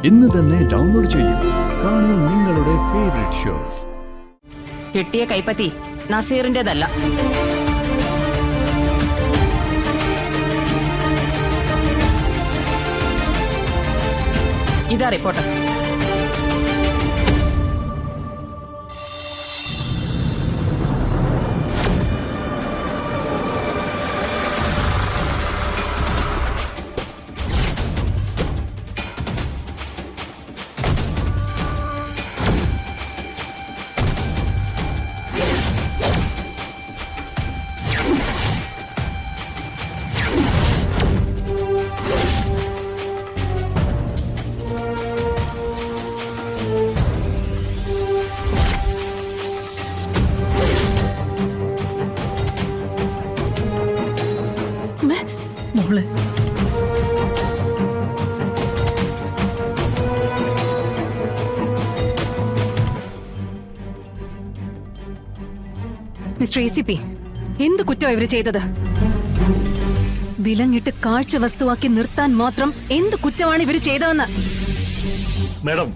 ഇന്ന് തന്നെ ഡൗൺലോഡ് ചെയ്യൂ. കാണൂ നിങ്ങളുടെ ഫേവറേറ്റ് ഷോസ്. കിട്ടിയ കൈപ്പത്തി നസീറിന്റേതല്ല. ഇതാ റിപ്പോർട്ട്. മോളെ മിസ്റ്റർ ACP, എന്ത് കുറ്റം ഇവര് ചെയ്തത്? വിലങ്ങിട്ട് കാഴ്ച വസ്തുവാക്കി നിർത്താൻ മാത്രം എന്ത് കുറ്റമാണ് ഇവര് ചെയ്തതെന്ന്? മാഡം,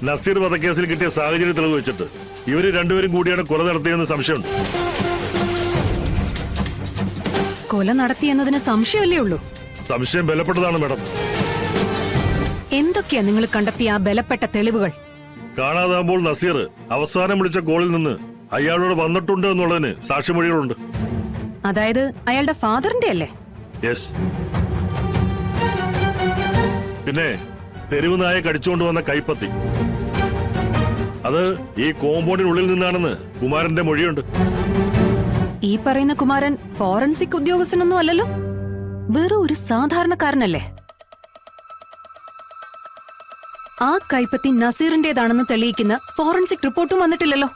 നസീർ വധക്കേസിൽ കിട്ടിയ സാഹചര്യ തെളിവ് വെച്ചിട്ട് ഇവര് രണ്ടുപേരും കൂടിയാണ് കൊല നടത്തിയെന്ന് സംശയമുണ്ട്. കൊല നടത്തിയെന്നതിന് സംശയമല്ലേ ഉള്ളൂ? സംശയം ബലപ്പെട്ടതാണ് മാഡം. എന്തൊക്കെയാ നിങ്ങൾ കണ്ടെത്തിയ ആ ബലപ്പെട്ട തെളിവുകൾ? കാണാതാകുമ്പോൾ നസീർ അവസാനം വിളിച്ച കോളിൽ നിന്ന് അയാളോട് വന്നിട്ടുണ്ട് എന്നുള്ളതിന് സാക്ഷിമൊഴികളുണ്ട്. അതായത് അയാളുടെ ഫാദറിന്റെ അല്ലേ? യെസ്. പിന്നെ തെരുവ് നായ കടിച്ചുകൊണ്ട് വന്ന കൈപ്പത്തി, അത് ഈ കോമ്പൗണ്ടിനുള്ളിൽ നിന്നാണെന്ന് കുമാരന്റെ മൊഴിയുണ്ട്. ഈ പറയുന്ന കുമാരൻ ഫോറൻസിക് ഉദ്യോഗസ്ഥനൊന്നും അല്ലല്ലോ, വെറും ഒരു സാധാരണക്കാരനല്ലേ? ആ കൈപ്പത്തി നസീറിന്റേതാണെന്ന് തെളിയിക്കുന്ന ഫോറൻസിക് റിപ്പോർട്ടും വന്നിട്ടില്ലല്ലോ.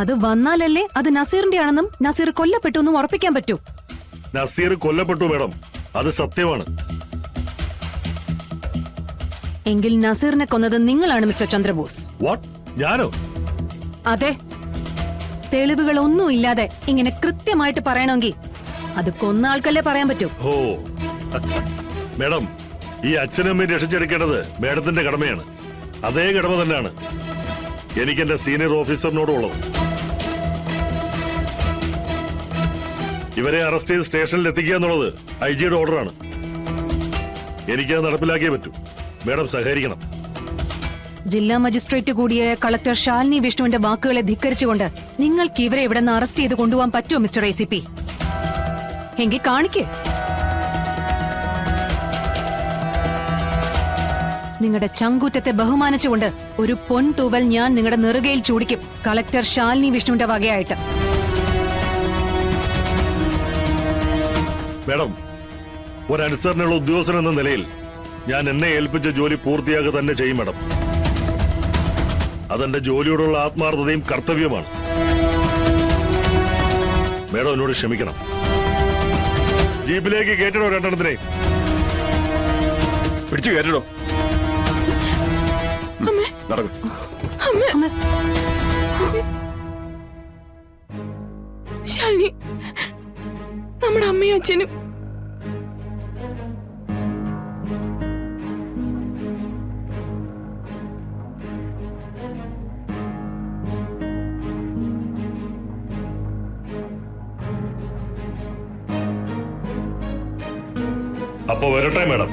അത് വന്നാലല്ലേ അത് നസീറിന്റെ ആണെന്നും നസീർ കൊല്ലപ്പെട്ടു എന്നും ഉറപ്പിക്കാൻ പറ്റൂ. നസീർ കൊല്ലപ്പെട്ടു മാഡം, അത് സത്യമാണ്. എങ്കിൽ നസീറിനെ കൊന്നത് നിങ്ങളാണ് മിസ്റ്റർ ചന്ദ്രബോസ്. വാട്ട്? ഞാനോ? അതെ. തെളിവുകളൊന്നും ഇല്ലാതെ ഇങ്ങനെ കൃത്യമായിട്ട് പറയണമെങ്കിൽ അത് കൊന്ന ആൾക്കല്ലേ പറയാൻ പറ്റൂ. ഓ മാഡം, ഈ അച്ഛനമ്മയെ രക്ഷിച്ചെടുക്കേണ്ടത് മാഡത്തിന്റെ കടമയാണ്. അതേ കടമ തന്നെയാണ് എനിക്ക് എന്റെ സീനിയർ ഓഫീസറിനോടുള്ളത്. ഇവരെ അറസ്റ്റ് ചെയ്ത് സ്റ്റേഷനിൽ എത്തിക്കുക എന്നുള്ളത് IG-യുടെ ഓർഡറാണ്. എനിക്കത് നടപ്പിലാക്കിയേ പറ്റൂ. മാഡം സഹകരിക്കണം. ജില്ലാ മജിസ്ട്രേറ്റ് കൂടിയായ കളക്ടർ ശാലിനി വിഷ്ണുവിന്റെ വാക്കുകളെ ധിക്കരിച്ചുകൊണ്ട് നിങ്ങൾക്ക് ഇവരെ ഇവിടെ നിന്ന് അറസ്റ്റ് ചെയ്ത് കൊണ്ടുപോകാൻ പറ്റുമോ മിസ്റ്റർ ACP? എങ്കിൽ കാണിക്കേ. നിങ്ങളുടെ ചങ്കൂറ്റത്തെ ബഹുമാനിച്ചുകൊണ്ട് ഒരു പൊൻതൂവൽ ഞാൻ നിങ്ങളുടെ നെറുകയിൽ ചൂടിക്കും, കളക്ടർ ശാലിനി വിഷ്ണുവിന്റെ വകയായിട്ട്. മാഡം, ഒരനുസരണയുള്ള ഉദ്യോഗസ്ഥൻ എന്ന നിലയിൽ ഞാൻ എന്നെ ഏൽപ്പിച്ച ജോലി പൂർത്തിയാക്കുക തന്നെ ചെയ്യും മാഡം. അതെന്റെ ജോലിയോടുള്ള ആത്മാർത്ഥതയും കർത്തവ്യമാണ്. മാഡം എന്നോട് ക്ഷമിക്കണം. ജീപ്പിലേക്ക് കേട്ടിടോ രണ്ടെണ്ണത്തിനെ. പിടിച്ചു കയറ്റിടോ. നടക്കും. ശാലിനി, നമ്മുടെ അമ്മയും അച്ഛനും അപ്പോ വരട്ടെ മാഡം.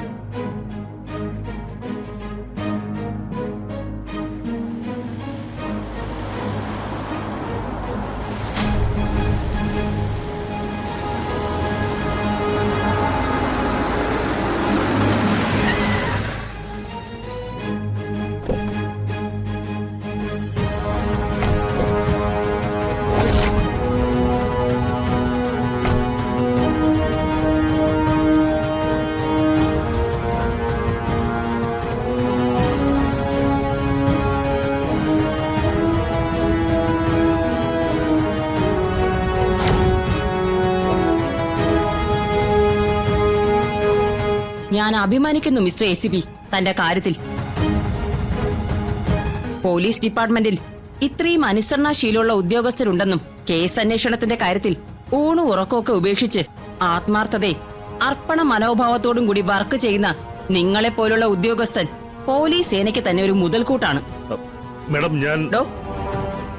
ഞാൻ അഭിമാനിക്കുന്നു മിസ്റ്റർ ACP തന്റെ കാര്യത്തിൽ. പോലീസ് ഡിപ്പാർട്ട്മെന്റിൽ ഇത്രയും അനുസരണാശീലമുള്ള ഉദ്യോഗസ്ഥരുണ്ടെന്നും കേസ് അന്വേഷണത്തിന്റെ കാര്യത്തിൽ ഊണും ഉറക്കമൊക്കെ ഉപേക്ഷിച്ച് ആത്മാർത്ഥതയും അർപ്പണ മനോഭാവത്തോടും കൂടി വർക്ക് ചെയ്യുന്ന നിങ്ങളെ പോലുള്ള ഉദ്യോഗസ്ഥൻ പോലീസ് സേനയ്ക്ക് തന്നെ ഒരു മുതൽക്കൂട്ടാണ്. മാഡം ഞാൻ ഡോ,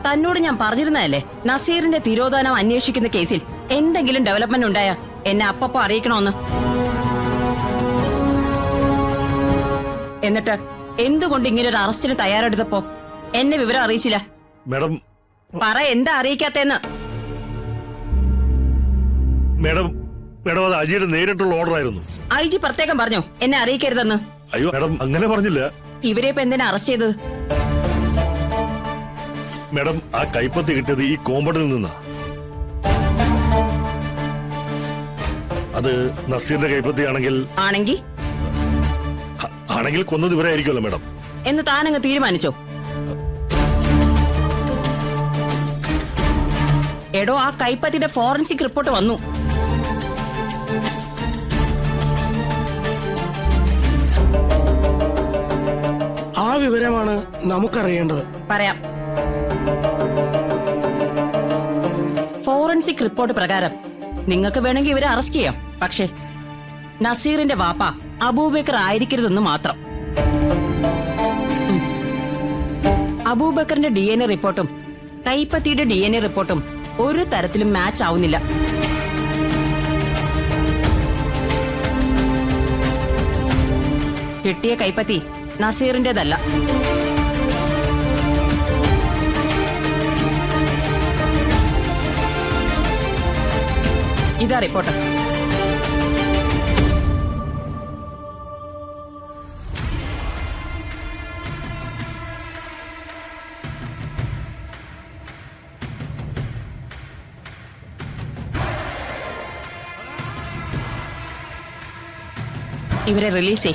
തന്നോട് ഞാൻ പറഞ്ഞിരുന്നതല്ലേ നസീറിന്റെ തിരോധാനം അന്വേഷിക്കുന്ന കേസിൽ എന്തെങ്കിലും ഡെവലപ്മെന്റ് ഉണ്ടായ എന്നെ അപ്പപ്പോ അറിയിക്കണമെന്ന്. എന്നിട്ട് എന്തുകൊണ്ട് ഇങ്ങനെ ഒരു അറസ്റ്റിന് തയ്യാറെടുത്തപ്പോ എന്നെ വിവരം അറിയിച്ചില്ല? മാഡം പറ, എന്താ അറിയിക്കാത്തേന്ന്? മാഡം മാഡം അത് അജിയുടെ നേരിട്ടുള്ള ഓർഡർ ആയിരുന്നു. ഐ ജി പ്രത്യേകം പറഞ്ഞോ എന്നെ അറിയിക്കരുതെന്ന്? അയ്യോ മാഡം അങ്ങനെ പറഞ്ഞില്ല. ഇവരെ ഇപ്പൊ എന്തിനാ അറസ്റ്റ് ചെയ്തത്? മാഡം ആ കൈപ്പത്തി കിട്ടിയത് ഈ കോമ്പൗണ്ടിൽ നിന്നാ. അത് നസീറിന്റെ കൈപ്പത്തി ആണെങ്കിൽ ആണെങ്കിൽ കൊന്നത് ഇവരായിരിക്കുമല്ലോ മാഡം. എന്ന് താനങ്ങ് തീരുമാനിച്ചോ? എടോ, ആ കൈപ്പത്തിയുടെ ഫോറൻസിക് റിപ്പോർട്ട് വന്നു. ആ വിവരമാണ് നമുക്കറിയേണ്ടത്. പറയാം. ഫോറൻസിക് റിപ്പോർട്ട് പ്രകാരം നിങ്ങൾക്ക് വേണമെങ്കിൽ ഇവരെ അറസ്റ്റ് ചെയ്യാം. പക്ഷേ നസീറിന്റെ വാപ്പ അബൂബക്കർ ആയിരിക്കരുതെന്ന് മാത്രം. അബൂബക്കറിന്റെ DNA റിപ്പോർട്ടും കൈപ്പത്തിയുടെ DNA റിപ്പോർട്ടും ഒരു തരത്തിലും മാച്ച് ആവുന്നില്ല. കിട്ടിയ കൈപ്പത്തി നസീറിന്റേതല്ല. ഇതാ റിപ്പോർട്ട്. ഇവരെ റിലീസ് ചെയ്.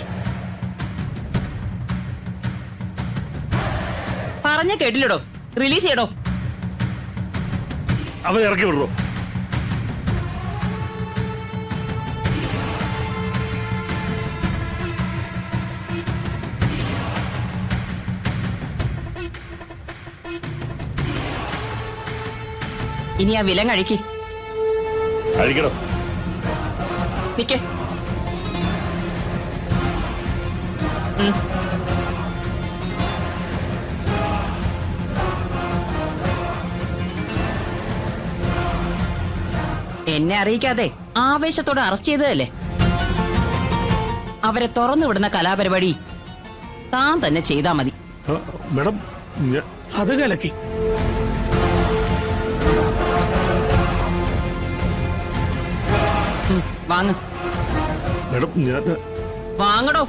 പറഞ്ഞ കേട്ടില്ലടോ, റിലീസ് ചെയ്യടോ. അവൻ ഇറക്കി വിടറോ. ഇനി ആ വിലങ്ങ് അഴിക്ക്. അഴിക്കണം. നിക്ക്. എന്നെ അറിയിക്കാതെ ആവേശത്തോടെ അറസ്റ്റ് ചെയ്തതല്ലേ? അവരെ തുറന്നു വിടുന്ന കലാപരിപാടി താൻ തന്നെ ചെയ്താ മതി. മാഡം അത് കലക്കി. വാങ്ങ്. മാഡം ഞാൻ വാങ്ങടോ.